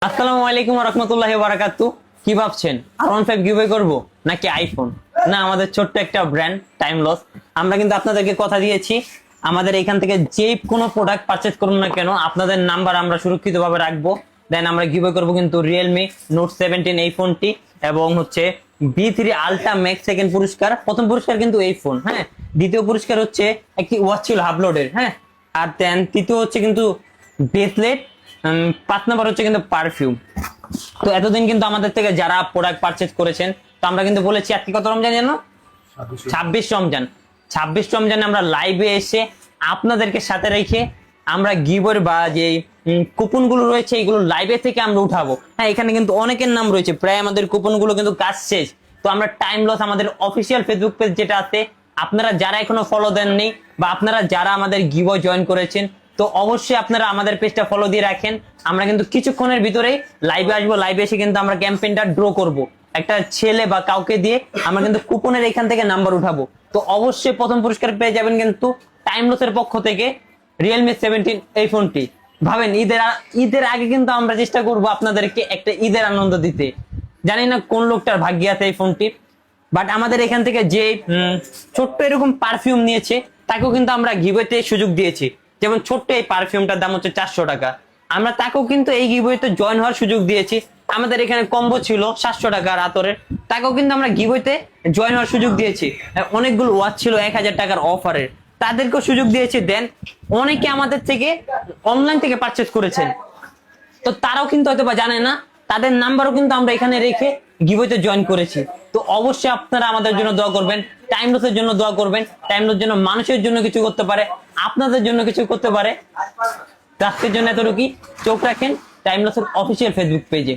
আসসালামু আলাইকুম ওয়া রাহমাতুল্লাহি ওয়া বারাকাতুহু। কি ভাবছেন R15 গিভঅ্যাওয়ে করব নাকি আইফোন? না, আমাদের ছোট্ট একটা ব্র্যান্ড টাইমলস। আমরা কিন্তু আপনাদেরকে কথা দিয়েছি, আমাদের এখান থেকে যে কোনো প্রোডাক্ট পারচেজ করুন না কেন আপনাদের নাম্বার আমরা সুরক্ষিতভাবে রাখবো। দেন আমরা গিভঅ্যাওয়ে করব কিন্তু Realme Note 17 এই ফোনটি, এবং হচ্ছে B3 Ultra Max সেকেন্ড পুরস্কার। প্রথম পুরস্কার কিন্তু এই ফোন, হ্যাঁ। দ্বিতীয় পুরস্কার হচ্ছে একটি ওয়াচ ছিল আপলোডের, হ্যাঁ। আর দেন তৃতীয় হচ্ছে কিন্তু ব্রেসলেট, 5 নম্বর হচ্ছে কিন্তু পারফিউম। তো এতদিন কিন্তু আমাদের থেকে যারা প্রোডাক্ট পারচেজ করেছেন, তো আমরা কিন্তু বলেছি আজকে কত রমজান জানো? 26 রমজান। 26 রমজানে আমরা লাইভে এসে আপনাদেরকে সাথে রেখে আমরা গিভওয়ে বা যে কুপন গুলো রয়েছে এগুলো লাইভে থেকে আমরা উঠাবো। হ্যাঁ, এখানে কিন্তু অনেকের নাম রয়েছে, প্রায় আমাদের কুপন গুলো কিন্তু কাজ শেষ। তো আমরা টাইমলস আমাদের অফিসিয়াল ফেসবুক পেজ যেটা আছে, আপনারা যারা এখনো ফলো দেননি বা আপনারা যারা আমাদের গিভওয়ে জয়েন করেছেন, তো অবশ্যই আপনারা আমাদের পেজটা ফলো দিয়ে রাখেন। আমরা কিন্তু কিছুক্ষণের ভিতরেই লাইভে আসবো। লাইভে এসে কিন্তু আমরা ক্যাম্পেইনটা ড্র করব, একটা ছেলে বা কাউকে দিয়ে আমরা কিন্তু কুপনের এখান থেকে নাম্বার উঠাবো। তো অবশ্যই প্রথম পুরস্কার পেয়ে যাবেন কিন্তু টাইমলসের পক্ষ থেকে Realme 17 এই ফোনটি। ভাবেন, ঈদের আগে কিন্তু আমরা চেষ্টা করব আপনাদেরকে একটা ঈদের আনন্দ দিতে। জানি না কোন লোকটার ভাগ্যে আছে এই ফোনটি, বাট আমাদের এখান থেকে যে ছোট্ট এরকম পারফিউম নিয়েছে তাকেও কিন্তু আমরা গিভওয়েতে সুযোগ দিয়েছি। যেমন ছোট্ট এই পারফিউমটার দাম হচ্ছে 400 টাকা, আমরা তাকেও কিন্তু এই গিভওয়েতে জয়েন হওয়ার সুযোগ দিয়েছি। আমাদের এখানে কম্বো ছিল 700 টাকার আতরের, তাকেও কিন্তু আমরা গিভওয়েতে জয়েন হওয়ার সুযোগ দিয়েছি। অনেকগুলো ওয়াচ ছিল 1000 টাকার অফারের, তাদেরকেও সুযোগ দিয়েছি। দেন অনেকে আমাদের থেকে অনলাইন থেকে পারচেজ করেছেন, তো তারাও কিন্তু হয়তো বা জানে না, তাদের নাম্বারও কিন্তু আমরা এখানে রেখে গিভওয়েতে জয়েন করেছি। তো অবশ্যই আপনারা আমাদের জন্য দোয়া করবেন, টাইমলসের জন্য দোয়া করবেন। টাইমলস জন্য মানুষের জন্য কিছু করতে পারে, আপনাদের জন্য কিছু করতে পারে। তো আজকের জন্য এতটুকুই। চোখ রাখেন টাইমলসের অফিসিয়াল ফেসবুক পেজে।